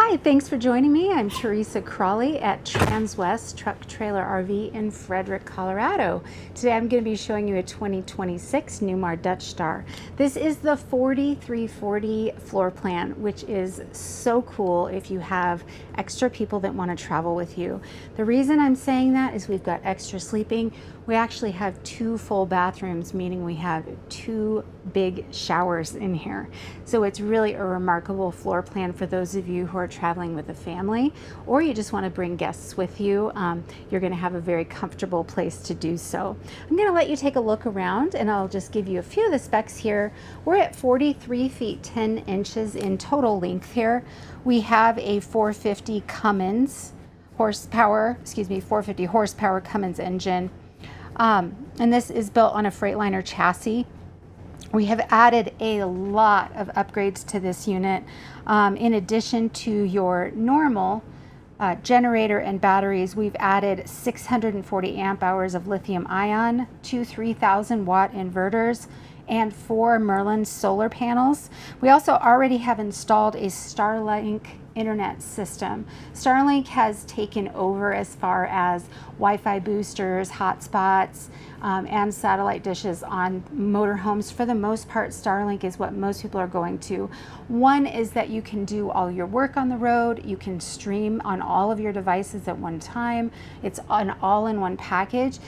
Hi, thanks for joining me. I'm Teresa Crawley at Transwest Truck Trailer RV in Frederick, Colorado. Today I'm going to be showing you a 2026 Newmar Dutch Star. This is the 4340 floor plan, which is so cool if you have extra people that want to travel with you. The reason I'm saying that is we've got extra sleeping. We actually have 2 full bathrooms, meaning we have 2 big showers in here. So it's really a remarkable floor plan for those of you who are traveling with a family, or you just want to bring guests with you. You're going to have a very comfortable place to do so. I'm going to let you take a look around, and I'll just give you a few of the specs here. We're at 43 feet 10 inches in total length here. We have a 450 horsepower Cummins engine. And this is built on a Freightliner chassis. We have added a lot of upgrades to this unit. In addition to your normal generator and batteries, we've added 640 amp hours of lithium ion, 2 3,000 watt inverters, and 4 Merlin solar panels. We also already have installed a Starlink internet system. Starlink has taken over as far as Wi-Fi boosters, hotspots, and satellite dishes on motorhomes. For the most part, Starlink is what most people are going to. One is that you can do all your work on the road. You can stream on all of your devices at one time. It's an all-in-one package.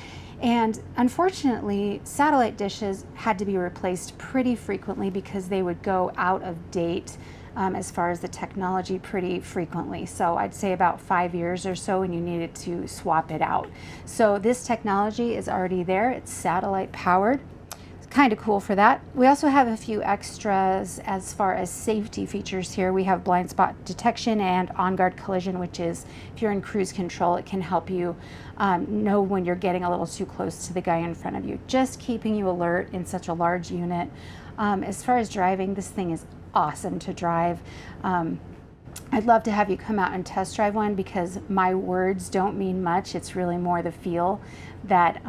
And unfortunately, satellite dishes had to be replaced pretty frequently because they would go out of date as far as the technology pretty frequently. So I'd say about 5 years or so, and you needed to swap it out. So this technology is already there. It's satellite powered. It's kind of cool for that. We also have a few extras as far as safety features here. We have blind spot detection and on-guard collision, which is if you're in cruise control, it can help you know when you're getting a little too close to the guy in front of you, just keeping you alert in such a large unit. As far as driving, this thing is awesome to drive. I'd love to have you come out and test drive one because my words don't mean much. It's really more the feel that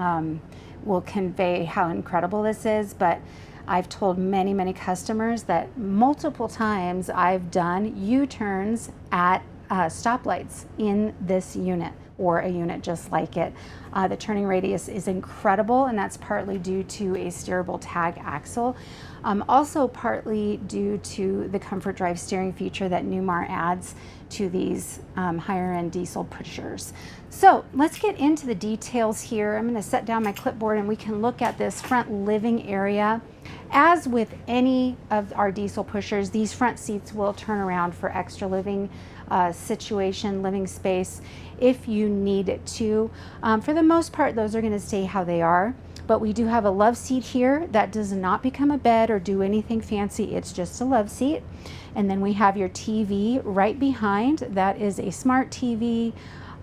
will convey how incredible this is. But I've told many customers that multiple times I've done U-turns at stoplights in this unit or a unit just like it. The turning radius is incredible, and that's partly due to a steerable tag axle. Also partly due to the Comfort Drive steering feature that Newmar adds to these higher end diesel pushers. So let's get into the details here. I'm going to set down my clipboard and we can look at this front living area. As with any of our diesel pushers, these front seats will turn around for extra living living space if you need it to. For the most part, those are going to stay how they are. But we do have a love seat here that does not become a bed or do anything fancy. It's just a love seat. And then we have your TV right behind. That is a smart TV.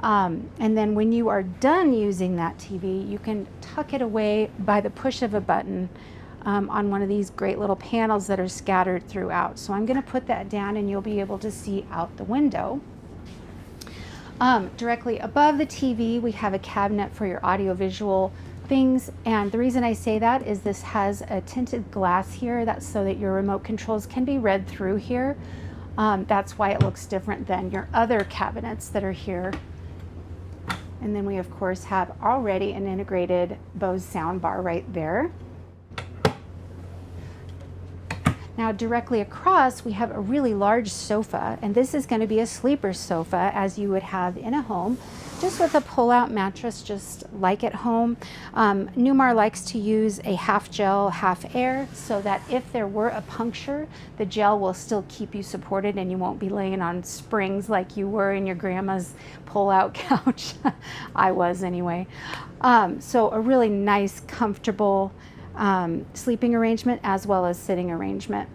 And then when you are done using that TV, you can tuck it away by the push of a button on one of these great little panels that are scattered throughout. So I'm going to put that down and you'll be able to see out the window. Directly above the TV, we have a cabinet for your audio-visual things, and the reason I say that is this has a tinted glass here. That's so that your remote controls can be read through here. That's why it looks different than your other cabinets that are here. And then we of course have already an integrated Bose sound bar right there. Now directly across we have a really large sofa, and this is going to be a sleeper sofa as you would have in a home, just with a pull-out mattress just like at home. Newmar likes to use a half gel, half air, so that if there were a puncture, the gel will still keep you supported and you won't be laying on springs like you were in your grandma's pull-out couch. I was anyway. So a really nice, comfortable sleeping arrangement as well as sitting arrangement.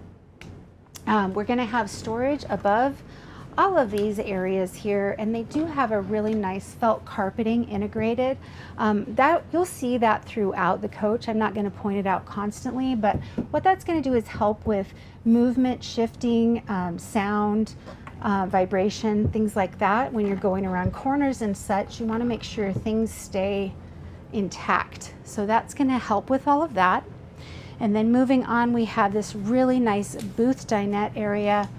We're going to have storage above all of these areas here, and they do have a really nice felt carpeting integrated. That you'll see that throughout the coach. I'm not going to point it out constantly, but what that's going to do is help with movement, shifting, sound, vibration, things like that. When you're going around corners and such, you want to make sure things stay intact. So that's going to help with all of that. And then moving on, we have this really nice booth dinette area.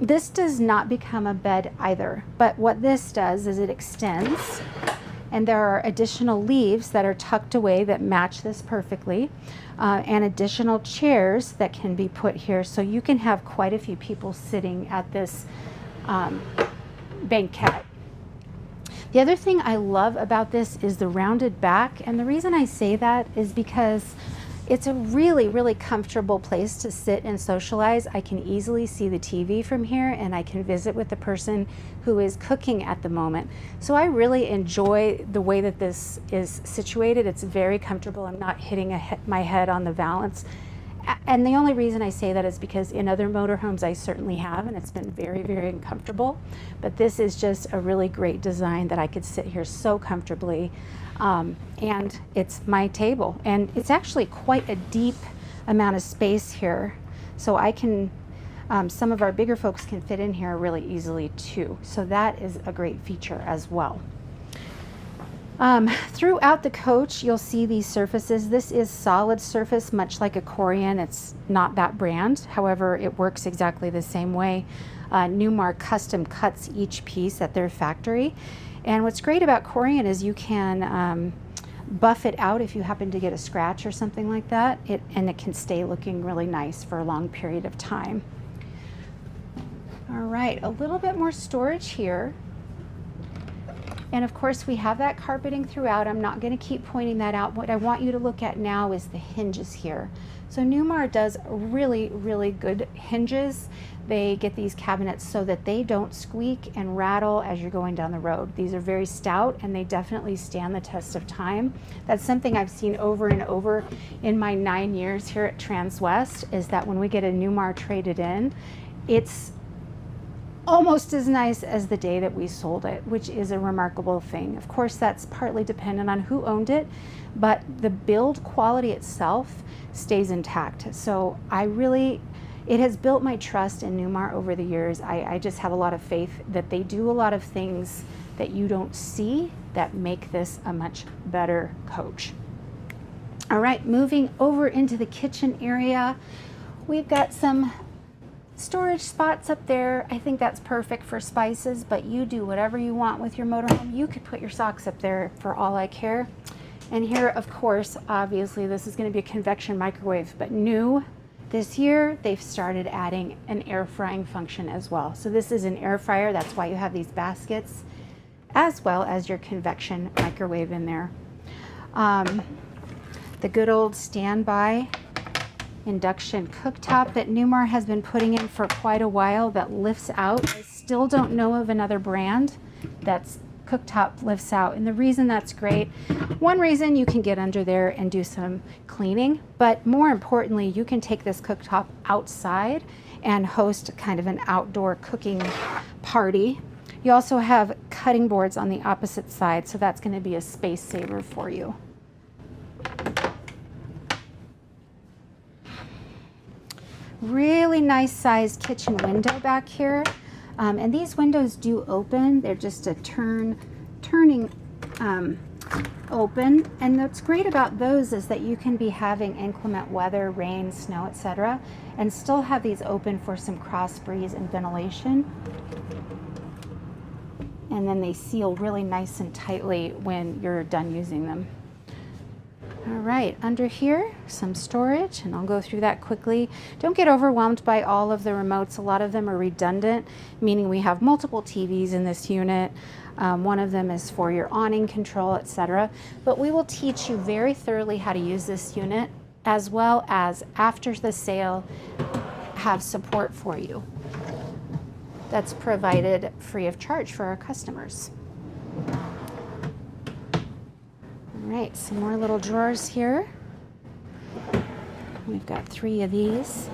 This does not become a bed either, but what this does is it extends, and there are additional leaves that are tucked away that match this perfectly, and additional chairs that can be put here, so you can have quite a few people sitting at this banquette. The other thing I love about this is the rounded back, and the reason I say that is because it's a really, really comfortable place to sit and socialize. I can easily see the TV from here, and I can visit with the person who is cooking at the moment. So I really enjoy the way that this is situated. It's very comfortable. I'm not hitting my head on the valance. And the only reason I say that is because in other motorhomes I certainly have, and it's been very, very uncomfortable. But this is just a really great design that I could sit here so comfortably. And it's my table, and it's actually quite a deep amount of space here, so I can some of our bigger folks can fit in here really easily too, so that is a great feature as well. Throughout the coach you'll see these surfaces. This is solid surface, much like a Corian. It's not that brand, however it works exactly the same way. Newmar custom cuts each piece at their factory. And what's great about Corian is you can buff it out if you happen to get a scratch or something like that, and it can stay looking really nice for a long period of time. All right, a little bit more storage here. And of course we have that carpeting throughout. I'm not going to keep pointing that out. What I want you to look at now is the hinges here. So Newmar does really, really good hinges. They get these cabinets so that they don't squeak and rattle as you're going down the road. These are very stout, and they definitely stand the test of time. That's something I've seen over and over in my 9 years here at Transwest, is that when we get a Newmar traded in, it's almost as nice as the day that we sold it, which is a remarkable thing. Of course, that's partly dependent on who owned it, but the build quality itself stays intact. So it has built my trust in Newmar over the years. I just have a lot of faith that they do a lot of things that you don't see that make this a much better coach. All right, moving over into the kitchen area, we've got some storage spots up there. I think that's perfect for spices, but you do whatever you want with your motorhome. You could put your socks up there for all I care. And here, of course, obviously this is going to be a convection microwave, but new this year they've started adding an air frying function as well. So this is an air fryer, that's why you have these baskets, as well as your convection microwave in there. The good old standby induction cooktop that Newmar has been putting in for quite a while that lifts out. I still don't know of another brand that's cooktop lifts out, and the reason that's great, one reason, you can get under there and do some cleaning, but more importantly, you can take this cooktop outside and host kind of an outdoor cooking party. You also have cutting boards on the opposite side, so that's going to be a space saver for you. Really nice sized kitchen window back here, and these windows do open. They're just a turning open, and what's great about those is that you can be having inclement weather, rain, snow, etc., and still have these open for some cross breeze and ventilation, and then they seal really nice and tightly when you're done using them. All right, under here, some storage, and I'll go through that quickly. Don't get overwhelmed by all of the remotes. A lot of them are redundant, meaning we have multiple TVs in this unit. One of them is for your awning control, etc. But we will teach you very thoroughly how to use this unit, as well as after the sale, have support for you. That's provided free of charge for our customers. All right, some more little drawers here. We've got 3 of these.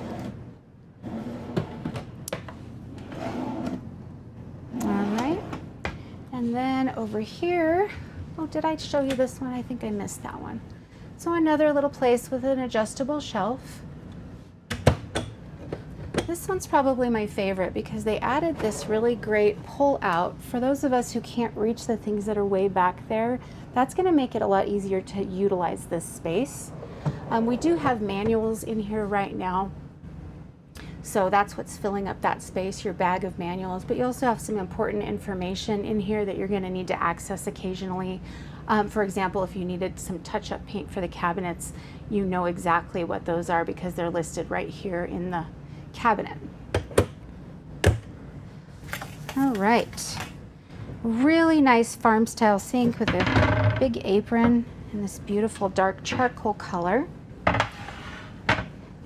All right, and then over here, oh, did I show you this one? I think I missed that one. So another little place with an adjustable shelf. This one's probably my favorite because they added this really great pull out. For those of us who can't reach the things that are way back there, that's going to make it a lot easier to utilize this space. We do have manuals in here right now, So that's what's filling up that space, your bag of manuals. But you also have some important information in here that you're going to need to access occasionally. For example, if you needed some touch-up paint for the cabinets, you know exactly what those are because they're listed right here in the cabinet. All right. Really nice farm-style sink with a big apron and this beautiful dark charcoal color.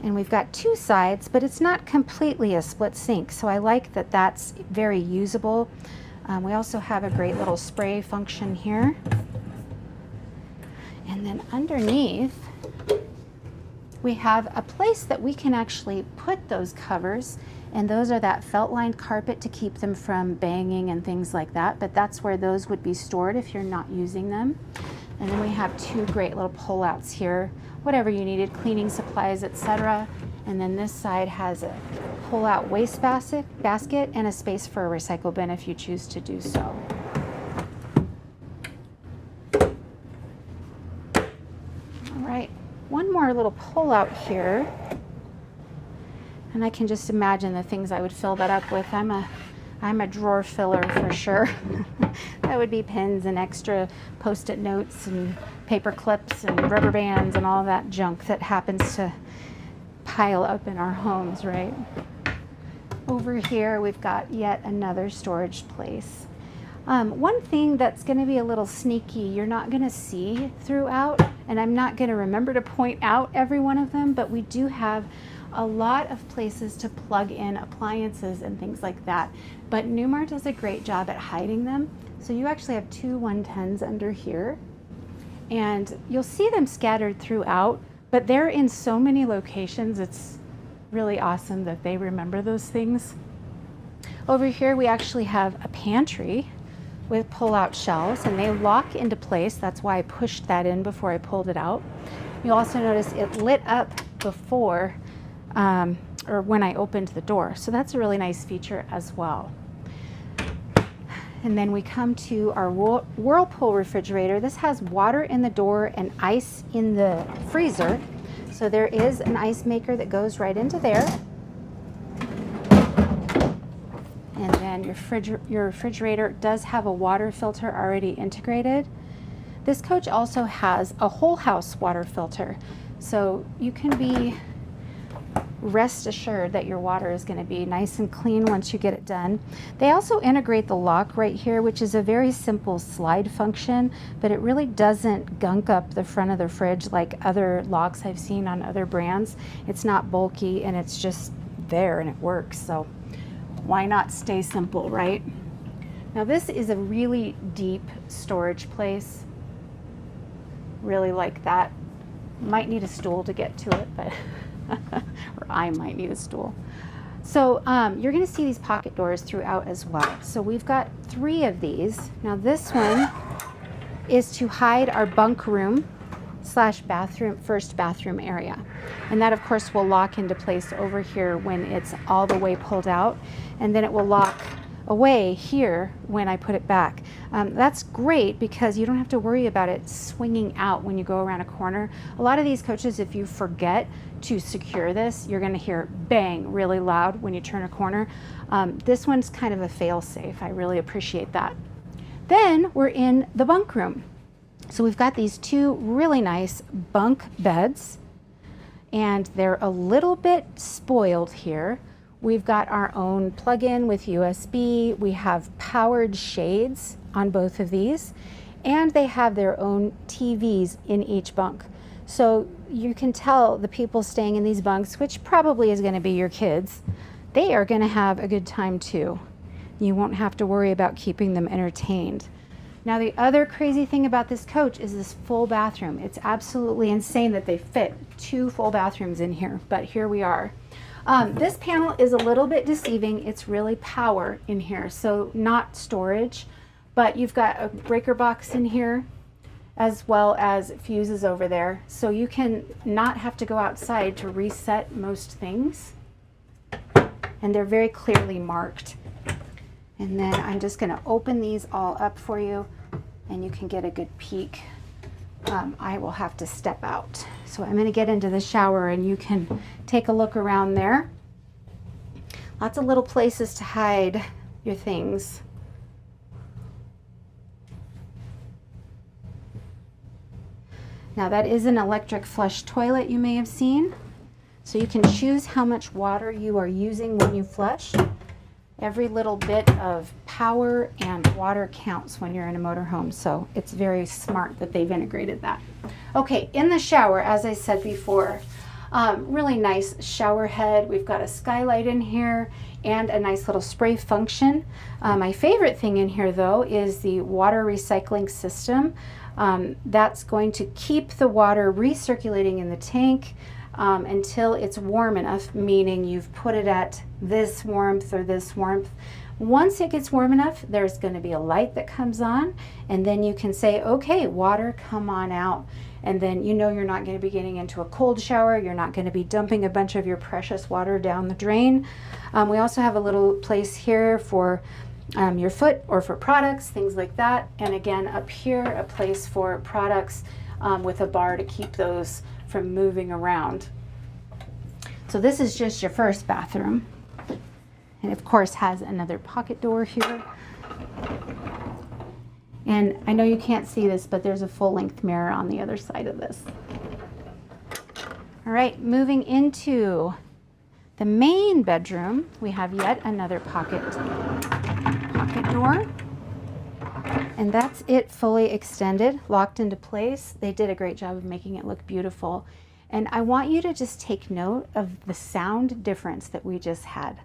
And we've got two sides, but it's not completely a split sink, so I like that that's very usable. We also have a great little spray function here. And then underneath, we have a place that we can actually put those covers, and those are that felt-lined carpet to keep them from banging and things like that, but that's where those would be stored if you're not using them. And then we have two great little pull-outs here, whatever you needed, cleaning supplies, etc. And then this side has a pull-out waste basket and a space for a recycle bin if you choose to do so. All right, one more little pull-out here. And I can just imagine the things I would fill that up with. I'm a drawer filler for sure. That would be pens and extra Post-it notes and paper clips and rubber bands and all that junk that happens to pile up in our homes, right? Over here, we've got yet another storage place. One thing that's going to be a little sneaky, you're not going to see throughout, and I'm not going to remember to point out every one of them, but we do have a lot of places to plug in appliances and things like that. But Newmar does a great job at hiding them. So you actually have two 110s under here, and you'll see them scattered throughout, but they're in so many locations. It's really awesome that they remember those things. Over here, we actually have a pantry with pull-out shelves, and they lock into place. That's why I pushed that in before I pulled it out. You'll also notice it lit up before or when I opened the door. So that's a really nice feature as well. And then we come to our Whirlpool refrigerator. This has water in the door and ice in the freezer. So there is an ice maker that goes right into there. And then your refrigerator does have a water filter already integrated. This coach also has a whole house water filter. So you can be rest assured that your water is going to be nice and clean once you get it done. They also integrate the lock right here, which is a very simple slide function, but it really doesn't gunk up the front of the fridge like other locks I've seen on other brands. It's not bulky and it's just there and it works. So why not stay simple, right? Now this is a really deep storage place. Really like that. Might need a stool to get to it, but or I might need a stool. So you're going to see these pocket doors throughout as well. So we've got 3 of these. Now this one is to hide our bunk room / bathroom, first bathroom area. And that of course will lock into place over here when it's all the way pulled out. And then it will lock away here when I put it back. That's great because you don't have to worry about it swinging out when you go around a corner. A lot of these coaches, if you forget to secure this, you're going to hear bang really loud when you turn a corner. This one's kind of a fail-safe. I really appreciate that. Then we're in the bunk room. So we've got these 2 really nice bunk beds, and they're a little bit spoiled here. We've got our own plug-in with USB. We have powered shades on both of these, and they have their own TVs in each bunk. So you can tell the people staying in these bunks, which probably is going to be your kids, they are going to have a good time too. You won't have to worry about keeping them entertained. Now the other crazy thing about this coach is this full bathroom. It's absolutely insane that they fit 2 full bathrooms in here, but here we are. This panel is a little bit deceiving. It's really power in here, so not storage, but you've got a breaker box in here as well as fuses over there. So you can not have to go outside to reset most things. And they're very clearly marked. And then I'm just going to open these all up for you and you can get a good peek. I will have to step out. So I'm going to get into the shower and you can take a look around there. Lots of little places to hide your things. Now that is an electric flush toilet you may have seen. So you can choose how much water you are using when you flush. Every little bit of power and water counts when you're in a motorhome, so it's very smart that they've integrated that. Okay, in the shower, as I said before, really nice shower head. We've got a skylight in here and a nice little spray function. My favorite thing in here though is the water recycling system. That's going to keep the water recirculating in the tank until it's warm enough, meaning you've put it at this warmth or this warmth. Once it gets warm enough, there's going to be a light that comes on, and then you can say, okay, water, come on out. And then you know you're not going to be getting into a cold shower. You're not going to be dumping a bunch of your precious water down the drain. We also have a little place here for your foot or for products, things like that. And again, up here, a place for products with a bar to keep those from moving around. So this is just your first bathroom. And of course has another pocket door here. And I know you can't see this, but there's a full-length mirror on the other side of this. All right, moving into the main bedroom, we have yet another pocket door. And that's it, fully extended, locked into place. They did a great job of making it look beautiful. And I want you to just take note of the sound difference that we just had.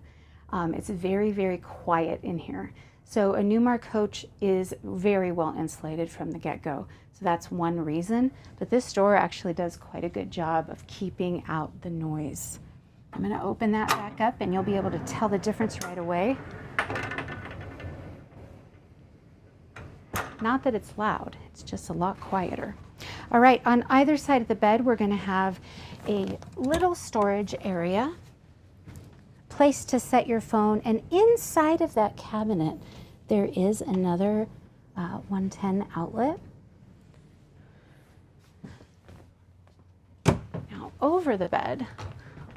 It's very, very quiet in here. So a Newmar coach is very well insulated from the get-go. So that's one reason. But this door actually does quite a good job of keeping out the noise. I'm going to open that back up and you'll be able to tell the difference right away. Not that it's loud, it's just a lot quieter. All right, on either side of the bed, we're going to have a little storage area, place to set your phone, and inside of that cabinet, there is another 110 outlet. Now, over the bed,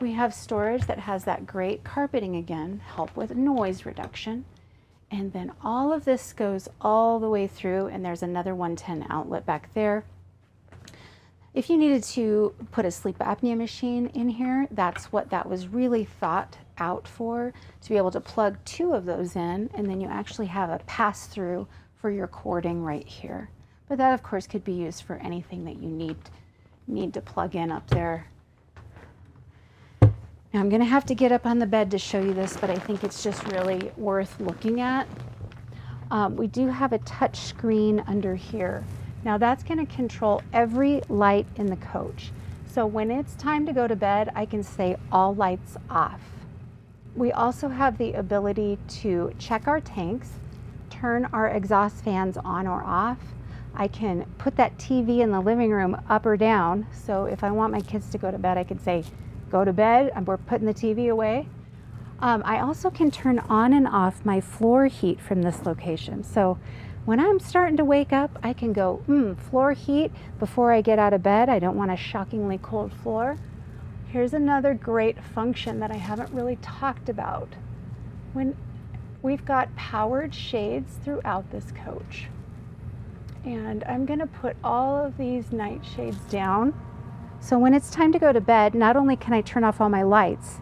we have storage that has that great carpeting again, help with noise reduction. And then all of this goes all the way through, and there's another 110 outlet back there. If you needed to put a sleep apnea machine in here, that's what that was really thought out for, to be able to plug two of those in, and then you actually have a pass-through for your cording right here. But that, of course, could be used for anything that you need to plug in up there. Now I'm going to have to get up on the bed to show you this, but I think it's just really worth looking at. We do have a touch screen under here. Now that's going to control every light in the coach. So when it's time to go to bed, I can say all lights off. We also have the ability to check our tanks, turn our exhaust fans on or off. I can put that TV in the living room up or down. So if I want my kids to go to bed, I can say, go to bed, and we're putting the TV away. I also can turn on and off my floor heat from this location. So when I'm starting to wake up, I can go, floor heat before I get out of bed. I don't want a shockingly cold floor. Here's another great function that I haven't really talked about. When we've got powered shades throughout this coach. And I'm gonna put all of these night shades down. So when it's time to go to bed, not only can I turn off all my lights,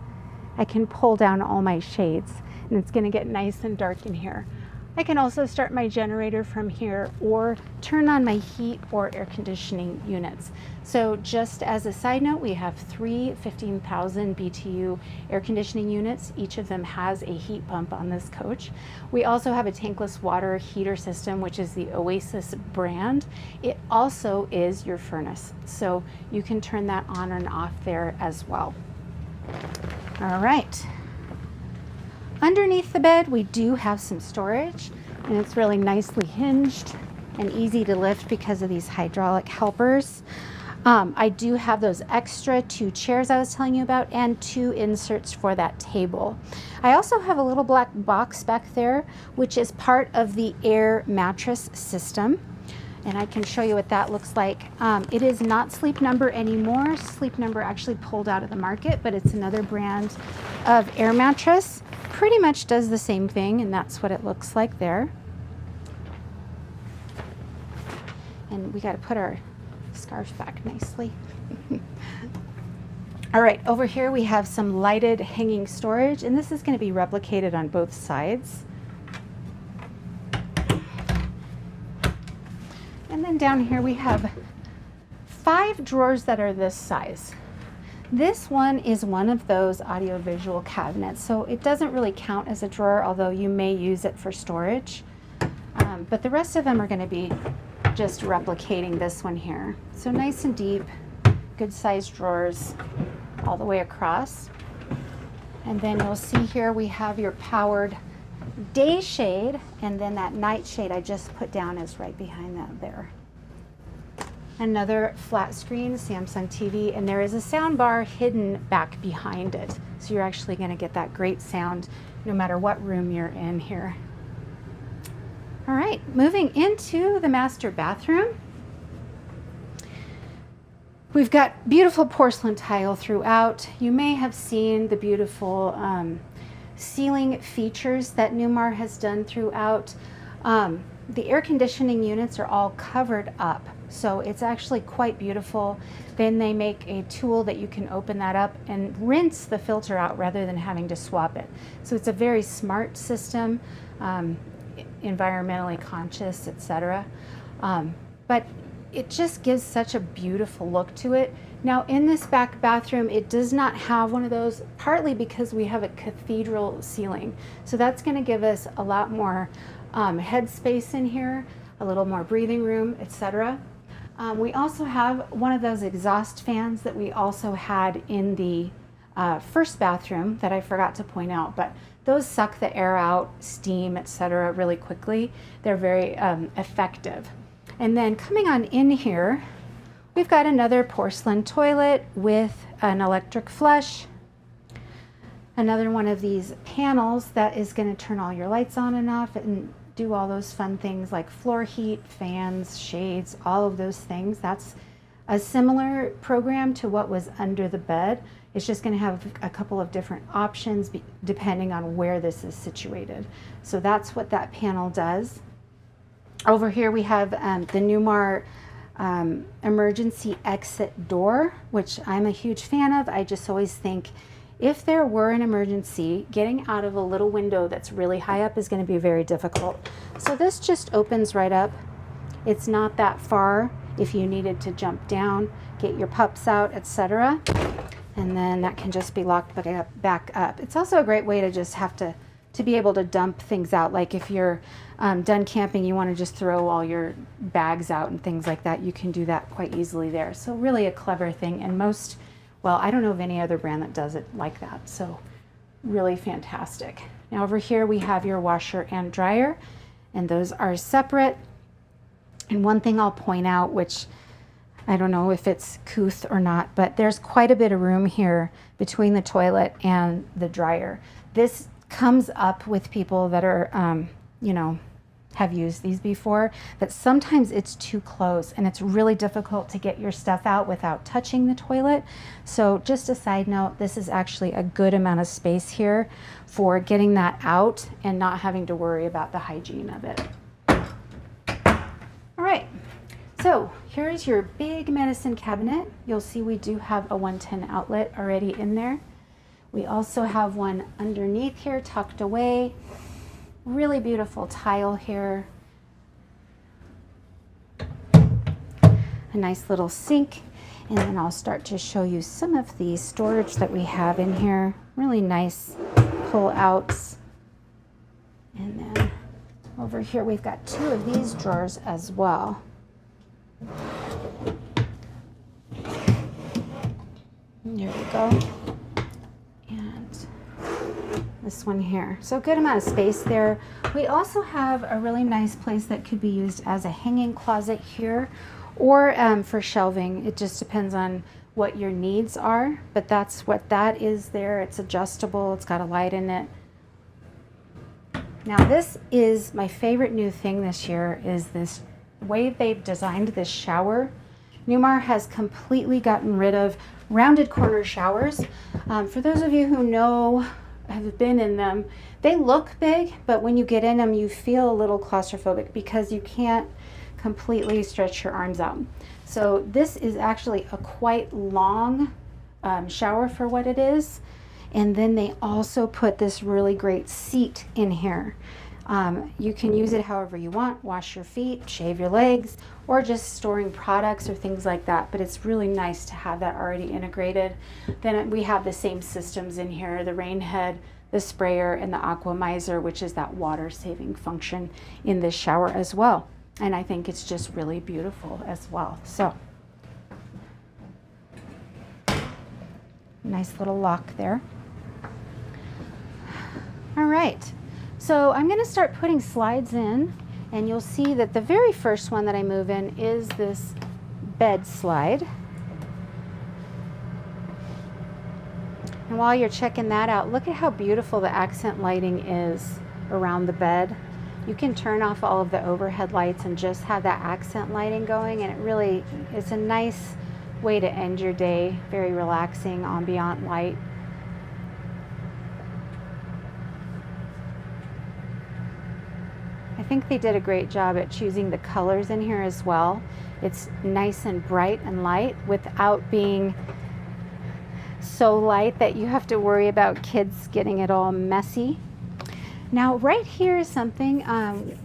I can pull down all my shades, and it's going to get nice and dark in here. I can also start my generator from here or turn on my heat or air conditioning units. So just as a side note, we have three 15,000 BTU air conditioning units. Each of them has a heat pump on this coach. We also have a tankless water heater system, which is the Oasis brand. It also is your furnace. So you can turn that on and off there as well. All right. Underneath the bed, we do have some storage, and it's really nicely hinged and easy to lift because of these hydraulic helpers. I do have those extra 2 chairs I was telling you about and 2 inserts for that table. I also have a little black box back there, which is part of the air mattress system. And I can show you what that looks like. It is not Sleep Number anymore. Sleep Number actually pulled out of the market, but it's another brand of air mattress. pretty much does the same thing, and that's what it looks like there. And we got to put our scarf back nicely. All right, over here we have some lighted hanging storage, and this is going to be replicated on both sides. And then down here we have 5 drawers that are this size. This one is one of those audiovisual cabinets, so it doesn't really count as a drawer, although you may use it for storage. But the rest of them are going to be just replicating this one here. So nice and deep, good sized drawers all the way across. And then you'll see here we have your powered day shade, and then that night shade I just put down is right behind that there. Another flat screen Samsung TV, and there is a sound bar hidden back behind it. So you're actually going to get that great sound no matter what room you're in here. All right, moving into the master bathroom. We've got beautiful porcelain tile throughout. You may have seen the beautiful ceiling features that Newmar has done throughout. The air conditioning units are all covered up, so it's actually quite beautiful. Then they make a tool that you can open that up and rinse the filter out rather than having to swap it. So it's a very smart system, environmentally conscious, etc. But it just gives such a beautiful look to it. Now in this back bathroom, it does not have one of those, partly because we have a cathedral ceiling. So that's going to give us a lot more head space in here, a little more breathing room, etc. We also have one of those exhaust fans that we also had in the first bathroom that I forgot to point out, but those suck the air out, steam, etc. really quickly. They're very effective. And then coming on in here, we've got another porcelain toilet with an electric flush. Another one of these panels that is going to turn all your lights on and off and do all those fun things like floor heat, fans, shades, all of those things. That's a similar program to what was under the bed. It's just going to have a couple of different options depending on where this is situated. So that's what that panel does. Over here we have the Newmar emergency exit door, which I'm a huge fan of. I just always think if there were an emergency, getting out of a little window that's really high up is going to be very difficult. So this just opens right up. It's not that far if you needed to jump down, get your pups out, etc. And then that can just be locked back up. It's also a great way to just have to be able to dump things out. Like if you're done camping, you want to just throw all your bags out and things like that, you can do that quite easily there. So really a clever thing, and most, well, I don't know of any other brand that does it like that. So really fantastic. Now over here we have your washer and dryer, and those are separate. And one thing I'll point out, which I don't know if it's couth or not, but there's quite a bit of room here between the toilet and the dryer. This comes up with people that are, you know, have used these before, that sometimes it's too close and it's really difficult to get your stuff out without touching the toilet. So just a side note, this is actually a good amount of space here for getting that out and not having to worry about the hygiene of it. All right, so here's your big medicine cabinet. You'll see we do have a 110 outlet already in there. We also have one underneath here tucked away. Really beautiful tile here. A nice little sink. And then I'll start to show you some of the storage that we have in here. Really nice pull outs. And then over here we've got 2 of these drawers as well. There we go. And this one here. So a good amount of space there. We also have a really nice place that could be used as a hanging closet here, or for shelving. It just depends on what your needs are, but that's what that is there. It's adjustable. It's got a light in it. Now this is my favorite new thing this year, is this way they've designed this shower. Newmar has completely gotten rid of rounded corner showers. For those of you who know have been in them. They look big, but when you get in them, you feel a little claustrophobic because you can't completely stretch your arms out. So this is actually a quite long shower for what it is. And then they also put this really great seat in here. You can use it however you want, wash your feet, shave your legs, or just storing products or things like that. But it's really nice to have that already integrated. Then we have the same systems in here, the rain head, the sprayer, and the aquamizer, which is that water saving function in this shower as well. And I think it's just really beautiful as well. So nice little lock there. All right, so I'm going to start putting slides in, and you'll see that the very first one that I move in is this bed slide. And while you're checking that out, look at how beautiful the accent lighting is around the bed. You can turn off all of the overhead lights and just have that accent lighting going, and it really is a nice way to end your day. Very relaxing ambient light. I think they did a great job at choosing the colors in here as well. It's nice and bright and light without being so light that you have to worry about kids getting it all messy. Now right here is something,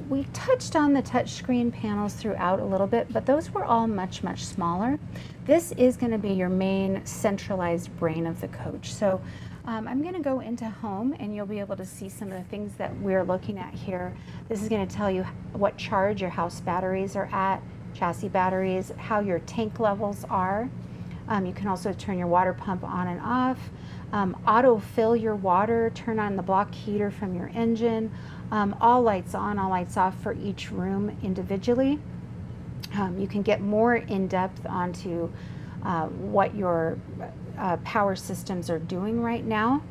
we touched on the touchscreen panels throughout a little bit, but those were all much, much smaller. This is going to be your main centralized brain of the coach. So I'm going to go into home, and you'll be able to see some of the things that we're looking at here. This is going to tell you what charge your house batteries are at, chassis batteries, how your tank levels are. You can also turn your water pump on and off, auto fill your water, turn on the block heater from your engine, all lights on, all lights off for each room individually. You can get more in depth onto what your power systems are doing right now.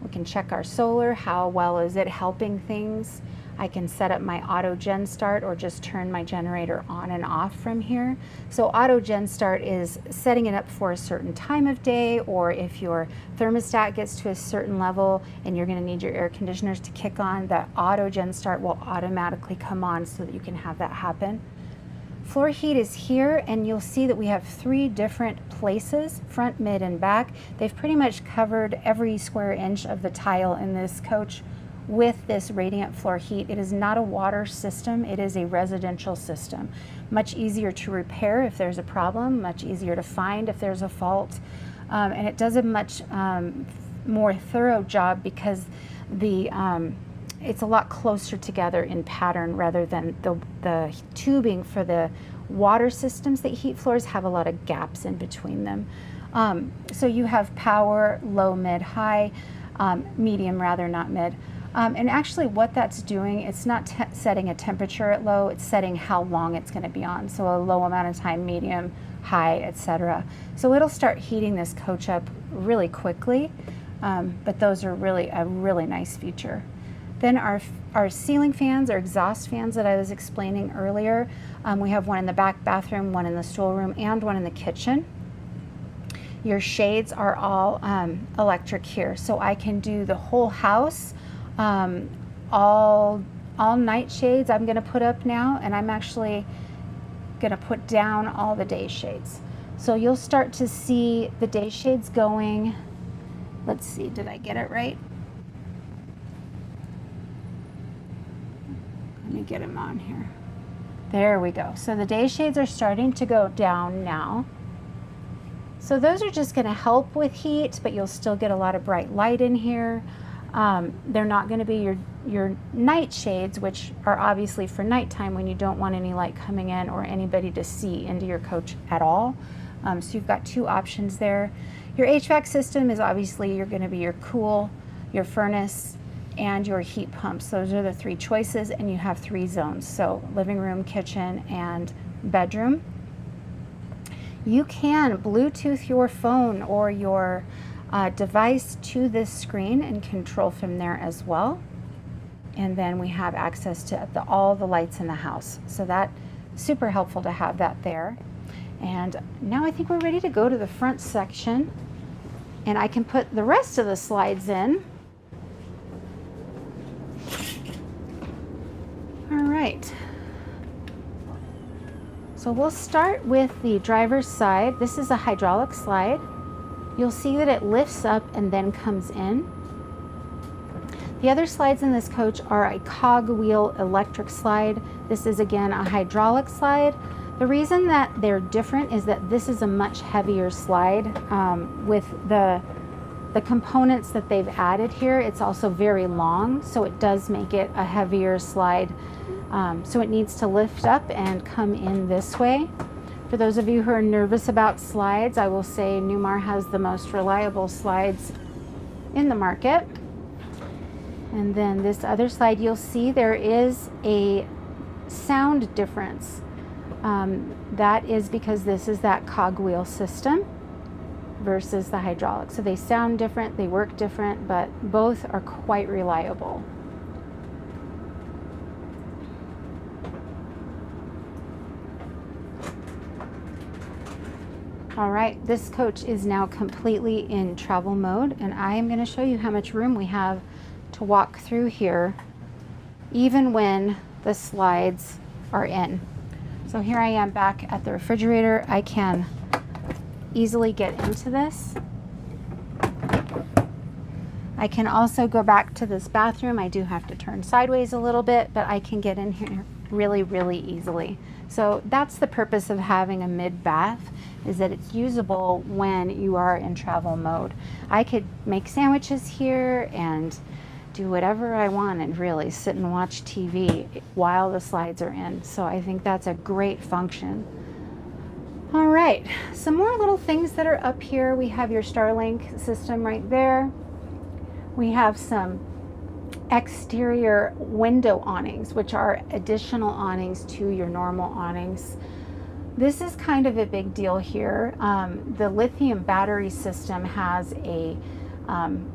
We can check our solar, how well is it helping things. I can set up my auto gen start or just turn my generator on and off from here. So auto gen start is setting it up for a certain time of day, or if your thermostat gets to a certain level and you're going to need your air conditioners to kick on, that auto gen start will automatically come on so that you can have that happen. Floor heat is here, and you'll see that we have 3 different places, front, mid, and back. They've pretty much covered every square inch of the tile in this coach with this radiant floor heat. It is not a water system, it is a residential system. Much easier to repair if there's a problem, much easier to find if there's a fault, and it does a much more thorough job because it's a lot closer together in pattern rather than the tubing for the water systems that heat floors have a lot of gaps in between them. So you have power, low, mid, high, medium rather, not mid. And actually what that's doing, it's not setting a temperature at low, it's setting how long it's going to be on. So a low amount of time, medium, high, etc. So it'll start heating this coach up really quickly, but those are really a really nice feature. Then our ceiling fans, our exhaust fans that I was explaining earlier, we have one in the back bathroom, one in the storeroom, and one in the kitchen. Your shades are all electric here, so I can do the whole house. All night shades I'm going to put up now, and I'm actually going to put down all the day shades. So you'll start to see the day shades going. Let's see, did I get it right? Let me get them on here. There we go. So the day shades are starting to go down now. So those are just going to help with heat, but you'll still get a lot of bright light in here. They're not going to be your night shades, which are obviously for nighttime when you don't want any light coming in or anybody to see into your coach at all. So you've got 2 options there. Your HVAC system is obviously you're going to be your cool, your furnace, and your heat pumps. Those are the 3 choices, and you have 3 zones. So living room, kitchen, and bedroom. You can Bluetooth your phone or your device to this screen and control from there as well. And then we have access to all the lights in the house. So that's super helpful to have that there. And now I think we're ready to go to the front section, and I can put the rest of the slides in. right. So we'll start with the driver's side. This is a hydraulic slide. You'll see that it lifts up and then comes in. The other slides in this coach are a cogwheel electric slide. This is again a hydraulic slide. The reason that they're different is that this is a much heavier slide with the components that they've added here. It's also very long, so it does make it a heavier slide. So it needs to lift up and come in this way. For those of you who are nervous about slides, I will say Newmar has the most reliable slides in the market. And then this other slide, you'll see there is a sound difference. That is because this is that cogwheel system versus the hydraulic. So they sound different, they work different, but both are quite reliable. All right, this coach is now completely in travel mode, and I am going to show you how much room we have to walk through here, even when the slides are in. So here I am back at the refrigerator. I can easily get into this. I can also go back to this bathroom. I do have to turn sideways a little bit, but I can get in here really, really easily. So that's the purpose of having a mid-bath, is that it's usable when you are in travel mode. I could make sandwiches here and do whatever I want and really sit and watch TV while the slides are in. So I think that's a great function. All right, some more little things that are up here. We have your Starlink system right there. We have some exterior window awnings, which are additional awnings to your normal awnings. This is kind of a big deal here. The lithium battery system has a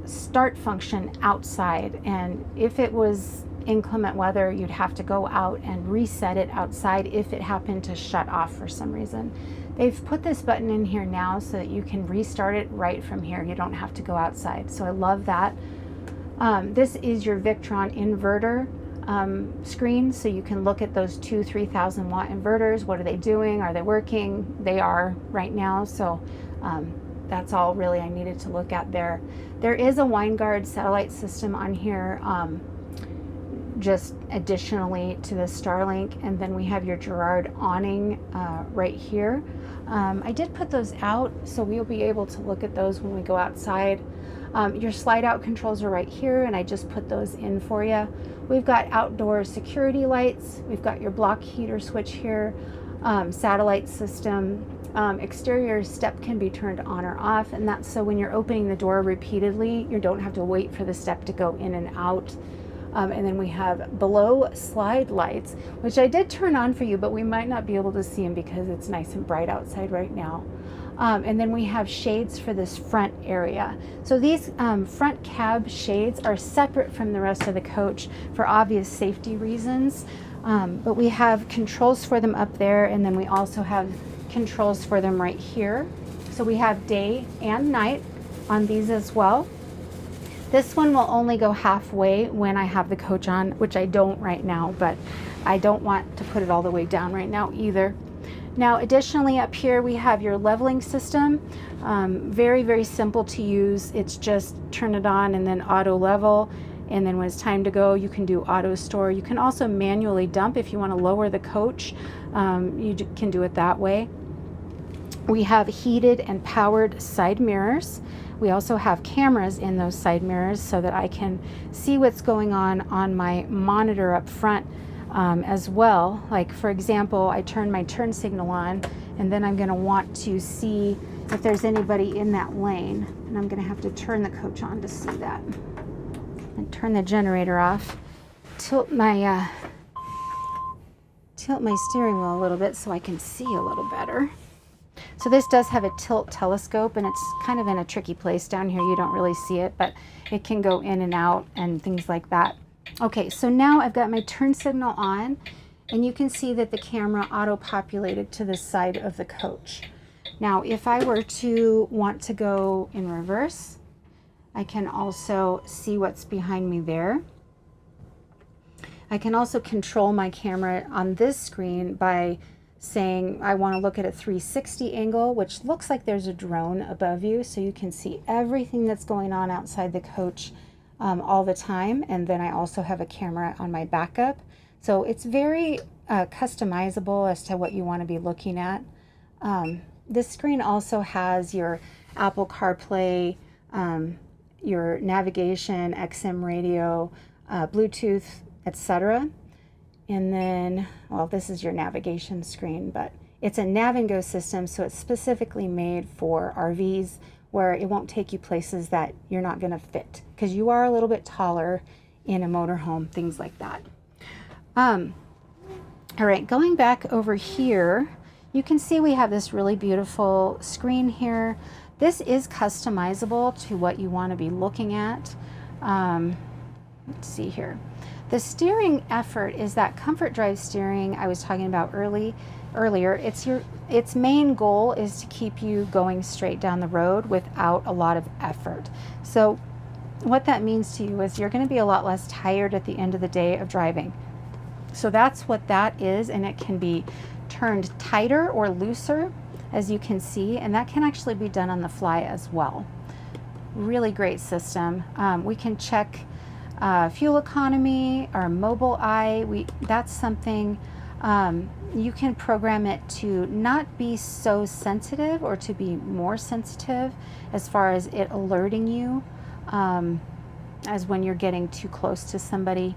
start function outside, and if it was inclement weather, you'd have to go out and reset it outside if it happened to shut off for some reason. They've put this button in here now so that you can restart it right from here. You don't have to go outside, so I love that. This is your Victron inverter screen, so you can look at those two 3,000 watt inverters. What are they doing? Are they working? They are right now, so that's all really I needed to look at there. There is a WineGuard satellite system on here, just additionally to the Starlink, and then we have your Girard awning right here. I did put those out, so we'll be able to look at those when we go outside. Your slide out controls are right here, and I just put those in for you. We've got outdoor security lights. We've got your block heater switch here, satellite system. Exterior step can be turned on or off, and that's so when you're opening the door repeatedly, you don't have to wait for the step to go in and out. And then we have below slide lights, which I did turn on for you, but we might not be able to see them because it's nice and bright outside right now. And then we have shades for this front area. So these front cab shades are separate from the rest of the coach for obvious safety reasons. But we have controls for them up there, and then we also have controls for them right here. So we have day and night on these as well. This one will only go halfway when I have the coach on, which I don't right now, but I don't want to put it all the way down right now either. Now, additionally up here, we have your leveling system. Very, very simple to use. It's just turn it on and then auto level. And then when it's time to go, you can do auto store. You can also manually dump if you want to lower the coach. You can do it that way. We have heated and powered side mirrors. We also have cameras in those side mirrors so that I can see what's going on my monitor up front as well. Like for example, I turn my turn signal on, and then I'm going to want to see if there's anybody in that lane, and I'm going to have to turn the coach on to see that. And turn the generator off, tilt my steering wheel a little bit so I can see a little better. So this does have a tilt telescope, and it's kind of in a tricky place down here. You don't really see it, but it can go in and out and things like that. Okay, so now I've got my turn signal on, and you can see that the camera auto-populated to the side of the coach. Now, if I were to want to go in reverse, I can also see what's behind me there. I can also control my camera on this screen by saying I want to look at a 360 angle, which looks like there's a drone above you, so you can see everything that's going on outside the coach all the time. And then I also have a camera on my backup, so it's very customizable as to what you want to be looking at. This screen also has your Apple CarPlay, your navigation, XM radio, Bluetooth, etc. And then, well, this is your navigation screen, but it's a Nav and Go system, so it's specifically made for RVs where it won't take you places that you're not going to fit, because you are a little bit taller in a motorhome, things like that. All right, going back over here, you can see we have this really beautiful screen here. This is customizable to what you want to be looking at. Let's see here. The steering effort is that comfort drive steering I was talking about earlier. Its main goal is to keep you going straight down the road without a lot of effort. So what that means to you is you're going to be a lot less tired at the end of the day of driving. So that's what that is, and it can be turned tighter or looser, as you can see, and that can actually be done on the fly as well. Really great system. We can check fuel economy, our mobile eye. That's something you can program it to not be so sensitive or to be more sensitive as far as it alerting you as when you're getting too close to somebody.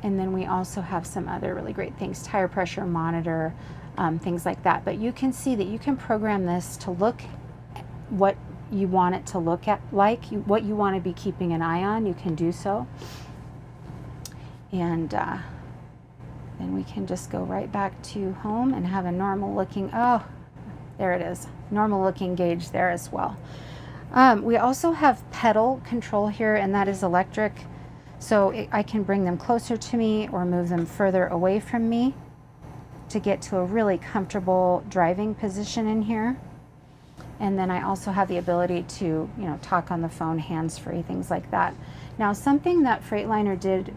And then we also have some other really great things, tire pressure monitor, things like that. But you can see that you can program this to look what you want it to look at, what you want to be keeping an eye on. You can do so. And then we can just go right back to home and have a normal looking, oh, there it is, normal looking gauge there as well. We also have pedal control here, and that is electric. So I can bring them closer to me or move them further away from me to get to a really comfortable driving position in here. And then I also have the ability to, talk on the phone, hands-free, things like that. Now, something that Freightliner did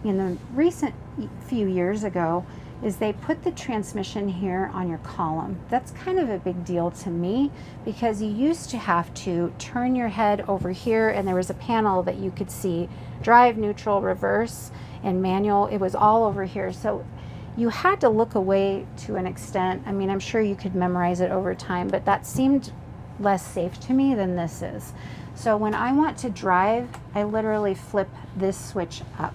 in the recent few years ago is they put the transmission here on your column. That's kind of a big deal to me, because you used to have to turn your head over here and there was a panel that you could see drive, neutral, reverse, and manual. It was all over here. So you had to look away to an extent. I mean, I'm sure you could memorize it over time, but that seemed less safe to me than this is. So when I want to drive, I literally flip this switch up.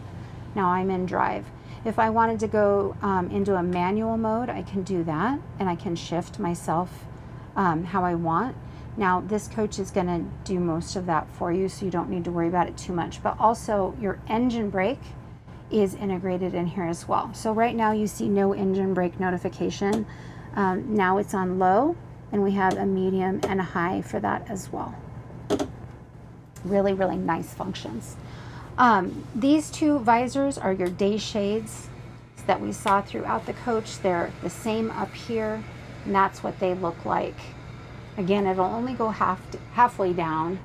Now I'm in drive. If I wanted to go into a manual mode, I can do that, and I can shift myself how I want. Now this coach is going to do most of that for you, so you don't need to worry about it too much. But also your engine brake is integrated in here as well. So right now you see no engine brake notification. Now it's on low, and we have a medium and a high for that as well. Really, really nice functions. These two visors are your day shades that we saw throughout the coach. They're the same up here, and that's what they look like. Again, it'll only go halfway down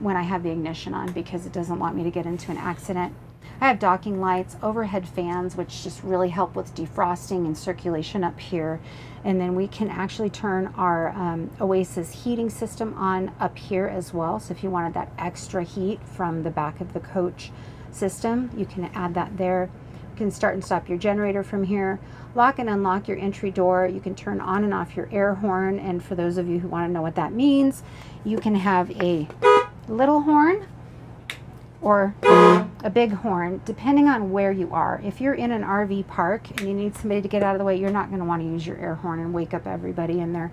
when I have the ignition on, because it doesn't want me to get into an accident. I have docking lights, overhead fans, which just really help with defrosting and circulation up here. And then we can actually turn our Oasis heating system on up here as well. So if you wanted that extra heat from the back of the coach system, you can add that there. You can start and stop your generator from here. Lock and unlock your entry door. You can turn on and off your air horn. And for those of you who want to know what that means, you can have a little horn or a big horn, depending on where you are. If you're in an RV park and you need somebody to get out of the way, you're not going to want to use your air horn and wake up everybody in there.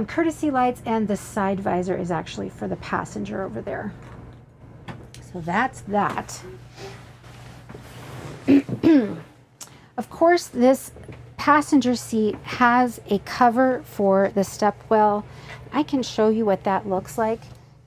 Courtesy lights, and the side visor is actually for the passenger over there. So that's that. Of course, this passenger seat has a cover for the stepwell. I can show you what that looks like,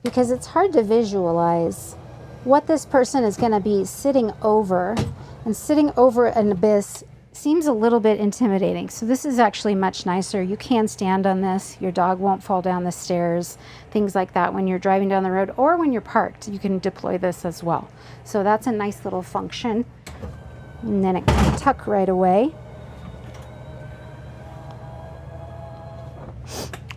because it's hard to visualize what this person is going to be sitting over, and sitting over an abyss seems a little bit intimidating. So this is actually much nicer. You can stand on this. Your dog won't fall down the stairs, things like that when you're driving down the road or when you're parked. You can deploy this as well. So that's a nice little function. And then it can tuck right away.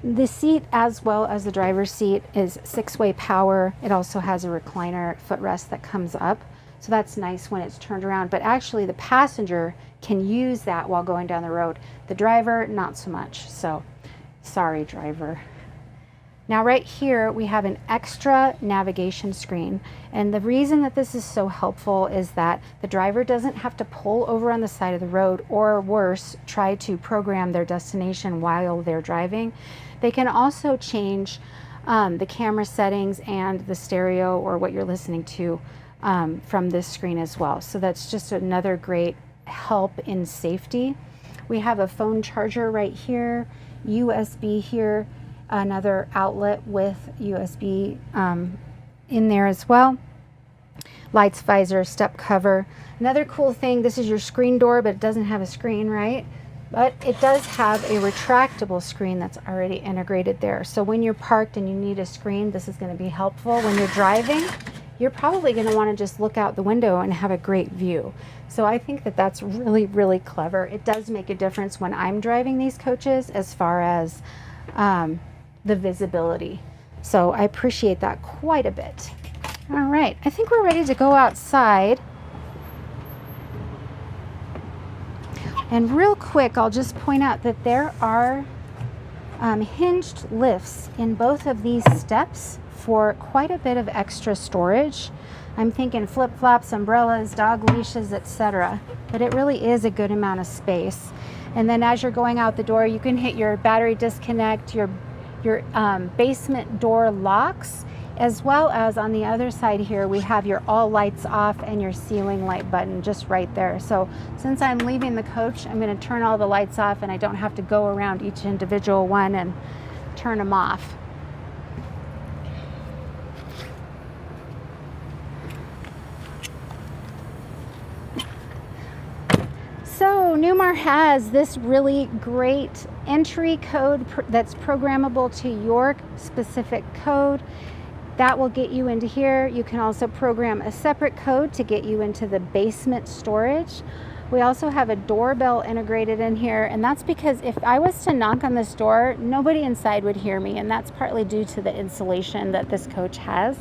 The seat, as well as the driver's seat, is 6-way power. It also has a recliner footrest that comes up. So that's nice when it's turned around. But actually the passenger can use that while going down the road. The driver, not so much. So sorry, driver. Now right here we have an extra navigation screen, and the reason that this is so helpful is that the driver doesn't have to pull over on the side of the road, or worse, try to program their destination while they're driving. They can also change the camera settings and the stereo or what you're listening to from this screen as well. So that's just another great help in safety. We have a phone charger right here, USB here, another outlet with USB in there as well. Lights, visor, step cover. Another cool thing, this is your screen door, but it doesn't have a screen, right? But it does have a retractable screen that's already integrated there. So when you're parked and you need a screen, this is going to be helpful. When you're driving, you're probably going to want to just look out the window and have a great view. So I think that that's really, really clever. It does make a difference when I'm driving these coaches as far as the visibility. So I appreciate that quite a bit. All right, I think we're ready to go outside. And real quick, I'll just point out that there are hinged lifts in both of these steps for quite a bit of extra storage. I'm thinking flip-flops, umbrellas, dog leashes, etc. But it really is a good amount of space. And then as you're going out the door, you can hit your battery disconnect, your basement door locks, as well as on the other side here we have your all lights off and your ceiling light button just right there. So since I'm leaving the coach, I'm going to turn all the lights off and I don't have to go around each individual one and turn them off. So Newmar has this really great entry code that's programmable to your specific code. That will get you into here. You can also program a separate code to get you into the basement storage. We also have a doorbell integrated in here, and that's because if I was to knock on this door, nobody inside would hear me, and that's partly due to the insulation that this coach has.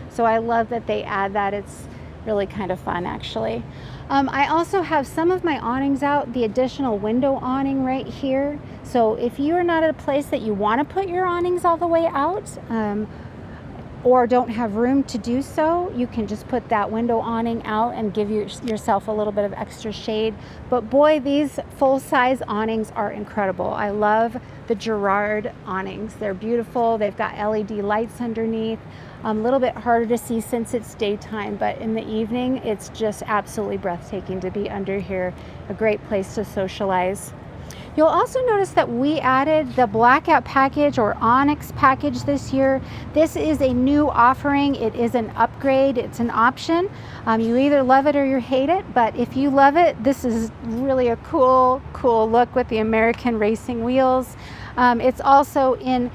So I love that they add that. It's really kind of fun, actually. I also have some of my awnings out, the additional window awning right here. So if you are not at a place that you want to put your awnings all the way out, or don't have room to do so, you can just put that window awning out and give yourself a little bit of extra shade. But boy, these full-size awnings are incredible. I love the Girard awnings. They're beautiful. They've got LED lights underneath. A little bit harder to see since it's daytime, but in the evening, it's just absolutely breathtaking to be under here. A great place to socialize. You'll also notice that we added the blackout package or onyx package this year. This is a new offering. It is an upgrade. It's an option. You either love it or you hate it, but if you love it, this is really a cool look with the American racing wheels. It's also in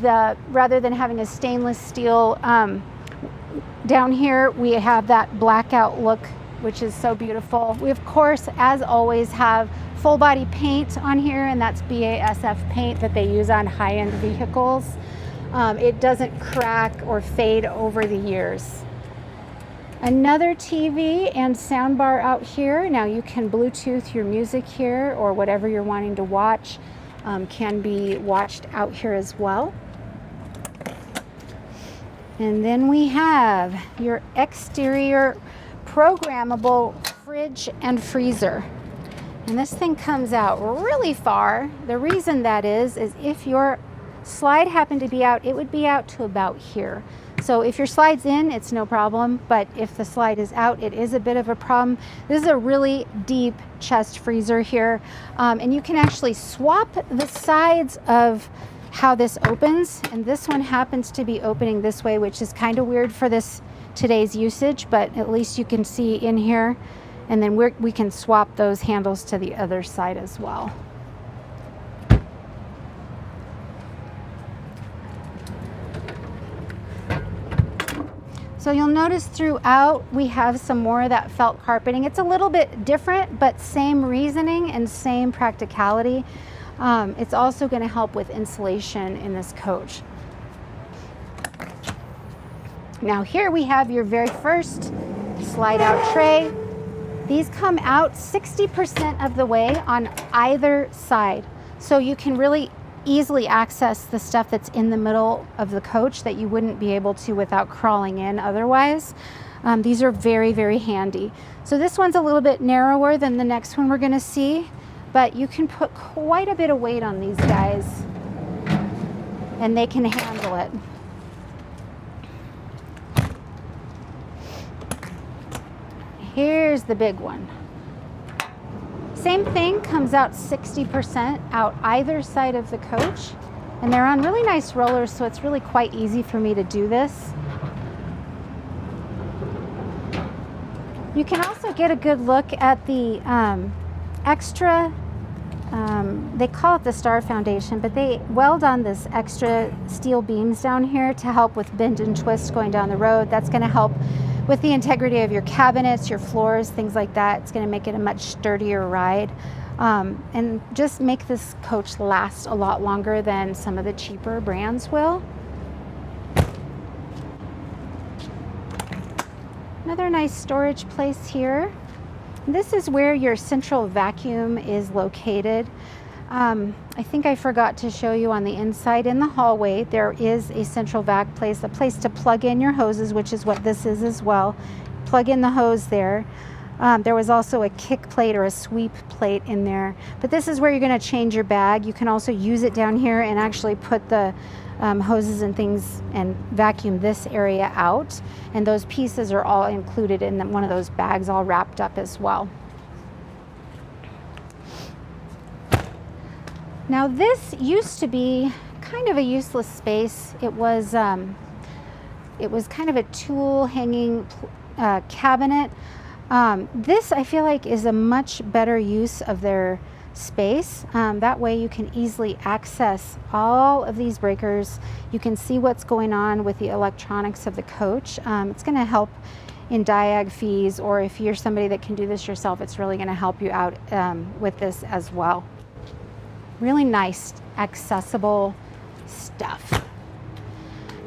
the, rather than having a stainless steel down here, we have that blackout look, which is so beautiful. We, of course, as always, have full body paint on here, and that's BASF paint that they use on high-end vehicles. It doesn't crack or fade over the years. Another TV and soundbar out here. Now you can Bluetooth your music here, or whatever you're wanting to watch can be watched out here as well. And then we have your exterior programmable fridge and freezer. And this thing comes out really far. The reason that is if your slide happened to be out, it would be out to about here. So if your slide's in, it's no problem, but if the slide is out, it is a bit of a problem. This is a really deep chest freezer here, and you can actually swap the sides of how this opens, and this one happens to be opening this way, which is kind of weird for this today's usage, but at least you can see in here And then we can swap those handles to the other side as well. So you'll notice throughout we have some more of that felt carpeting. It's a little bit different, but same reasoning and same practicality. It's also going to help with insulation in this coach. Now here we have your very first slide out tray. These come out 60% of the way on either side. So you can really easily access the stuff that's in the middle of the coach that you wouldn't be able to without crawling in otherwise. These are very, very handy. So this one's a little bit narrower than the next one we're going to see, but you can put quite a bit of weight on these guys and they can handle it. Here's the big one. Same thing, comes out 60% out either side of the coach, and they're on really nice rollers, so it's really quite easy for me to do this. You can also get a good look at the extra, they call it the Star Foundation, but they weld on this extra steel beams down here to help with bend and twist going down the road. That's going to help with the integrity of your cabinets, your floors, things like that. It's going to make it a much sturdier ride, and just make this coach last a lot longer than some of the cheaper brands will. Another nice storage place here. This is where your central vacuum is located. I think I forgot to show you on the inside in the hallway, there is a central vac place, a place to plug in your hoses, which is what this is as well. Plug in the hose there. There was also a kick plate or a sweep plate in there, but this is where you're going to change your bag. You can also use it down here and actually put the hoses and things and vacuum this area out, and those pieces are all included in one of those bags, all wrapped up as well. Now this used to be kind of a useless space. It was kind of a tool hanging cabinet. This I feel like is a much better use of their space. That way you can easily access all of these breakers. You can see what's going on with the electronics of the coach. It's going to help in diag fees, or if you're somebody that can do this yourself, it's really going to help you out with this as well. Really nice, accessible stuff.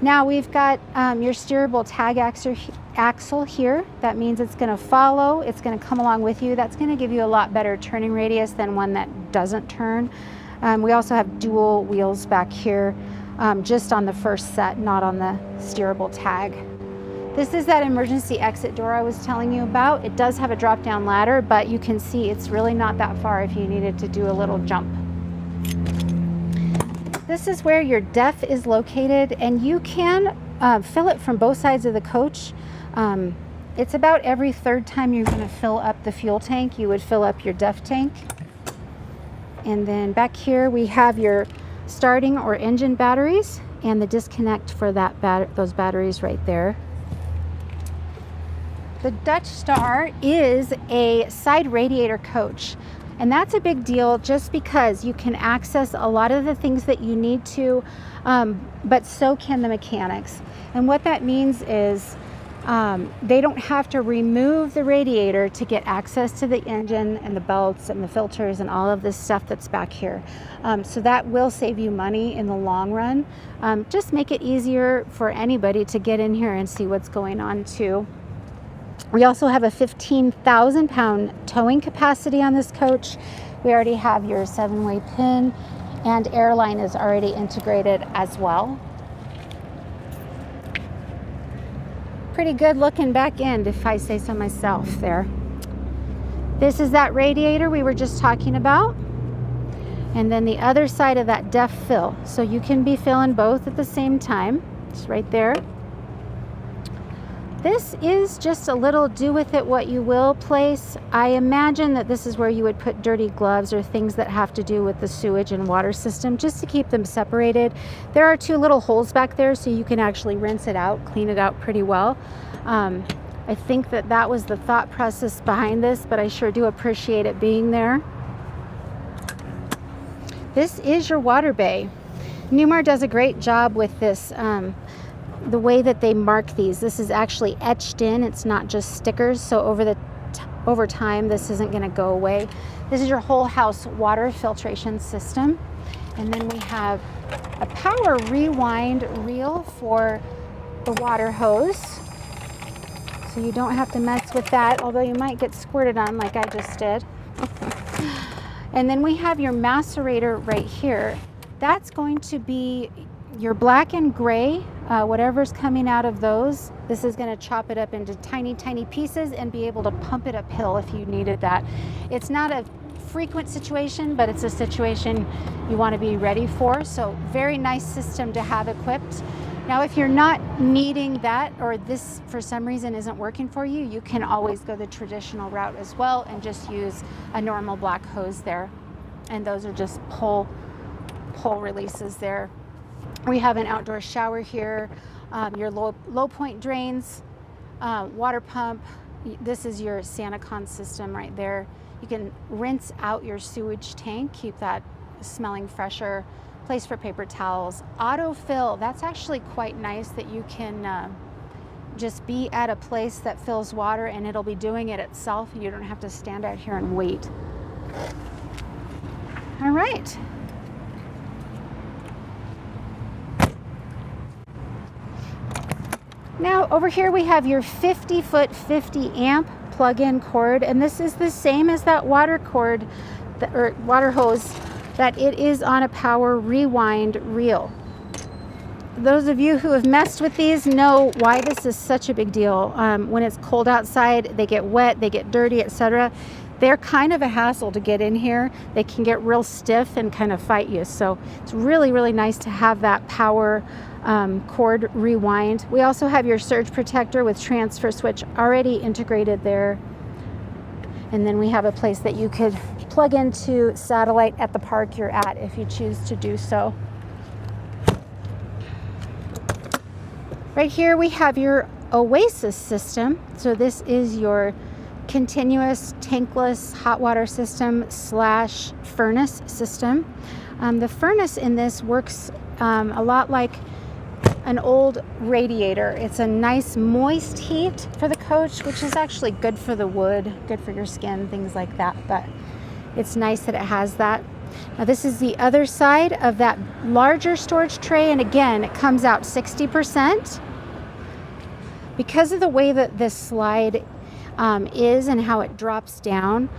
Now we've got your steerable tag axle here. That means it's going to follow, it's going to come along with you. That's going to give you a lot better turning radius than one that doesn't turn. We also have dual wheels back here, just on the first set, not on the steerable tag. This is that emergency exit door I was telling you about. It does have a drop down ladder, but you can see it's really not that far if you needed to do a little jump. This is where your def is located, and you can fill it from both sides of the coach. It's about every third time you're going to fill up the fuel tank, you would fill up your def tank. And then back here we have your starting or engine batteries and the disconnect for those batteries right there. The Dutch Star is a side radiator coach. And that's a big deal just because you can access a lot of the things that you need to, but so can the mechanics. And what that means is they don't have to remove the radiator to get access to the engine and the belts and the filters and all of this stuff that's back here. So that will save you money in the long run. Just make it easier for anybody to get in here and see what's going on too. We also have a 15,000 pound towing capacity on this coach. We already have your 7-way pin, and airline is already integrated as well. Pretty good looking back end, if I say so myself there. This is that radiator we were just talking about. And then the other side of that def fill. So you can be filling both at the same time. It's right there. This is just a little do with it what you will place. I imagine that this is where you would put dirty gloves or things that have to do with the sewage and water system, just to keep them separated. There are 2 little holes back there, so you can actually rinse it out, clean it out pretty well. I I think that that was the thought process behind this, but I sure do appreciate it being there. This is your water bay. Newmar does a great job with this, the way that they mark these. This is actually etched in, it's not just stickers, so over time this isn't going to go away. This is your whole house water filtration system. And then we have a power rewind reel for the water hose, so you don't have to mess with that, although you might get squirted on like I just did. And then we have your macerator right here. That's going to be your black and gray, whatever's coming out of those. This is going to chop it up into tiny, tiny pieces and be able to pump it uphill if you needed that. It's not a frequent situation, but it's a situation you want to be ready for. So very nice system to have equipped. Now, if you're not needing that, or this for some reason isn't working for you, you can always go the traditional route as well and just use a normal black hose there. And those are just pull releases there. We have an outdoor shower here, your low point drains, water pump. This is your SaniCon system right there. You can rinse out your sewage tank, keep that smelling fresher. Place for paper towels. Autofill, that's actually quite nice that you can just be at a place that fills water and it'll be doing it itself. You don't have to stand out here and wait. All right. Now over here we have your 50-foot 50 amp plug-in cord, and this is the same as that water cord or water hose, that it is on a power rewind reel. Those of you who have messed with these know why this is such a big deal. When it's cold outside, they get wet, they get dirty, etc. They're kind of a hassle to get in here. They can get real stiff and kind of fight you. So it's really, really nice to have that power cord rewind. We also have your surge protector with transfer switch already integrated there. And then we have a place that you could plug into satellite at the park you're at if you choose to do so. Right here we have your Oasis system. So this is your continuous tankless hot water system slash furnace system. The furnace in this works a lot like an old radiator. It's a nice moist heat for the coach, which is actually good for the wood, good for your skin, things like that, but it's nice that it has that. Now this is the other side of that larger storage tray, and again it comes out 60%. Because of the way that this slide is and how it drops down,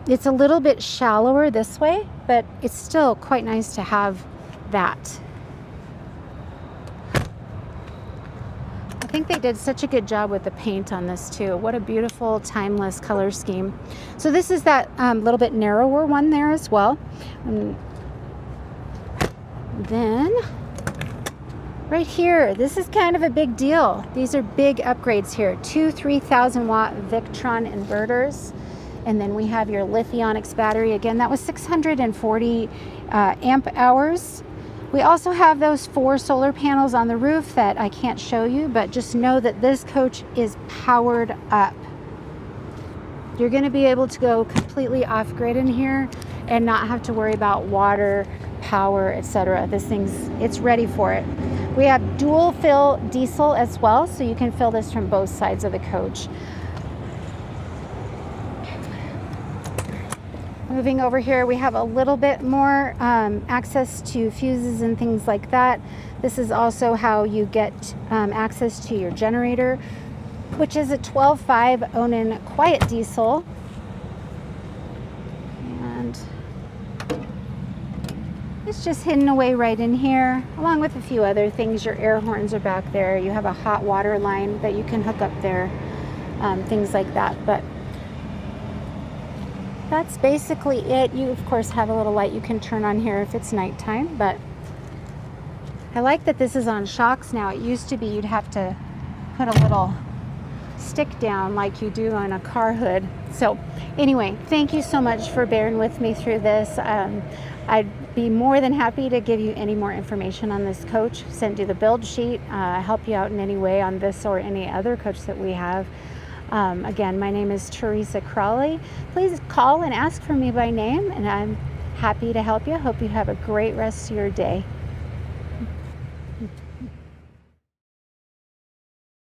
it's a little bit shallower this way, but it's still quite nice to have that. I think they did such a good job with the paint on this too. What a beautiful timeless color scheme. So this is that little bit narrower one there as well. And then right here, this is kind of a big deal. These are big upgrades here. Two 3,000 watt Victron inverters. And then we have your Lithionics battery. Again, that was 640 amp hours. We also have those 4 solar panels on the roof that I can't show you, but just know that this coach is powered up. You're going to be able to go completely off grid in here and not have to worry about water, power, etc. This it's ready for it. We have dual fill diesel as well, so you can fill this from both sides of the coach. Moving over here, we have a little bit more access to fuses and things like that. This is also how you get access to your generator, which is a 12.5 Onan quiet diesel. And it's just hidden away right in here, along with a few other things. Your air horns are back there. You have a hot water line that you can hook up there, things like that. But that's basically it. You of course have a little light you can turn on here if it's nighttime, but I like that this is on shocks now. It used to be you'd have to put a little stick down like you do on a car hood. So anyway, thank you so much for bearing with me through this. I'd be more than happy to give you any more information on this coach, send you the build sheet, help you out in any way on this or any other coach that we have. Again, my name is Teresa Crawley. Please call and ask for me by name, and I'm happy to help you. Hope you have a great rest of your day.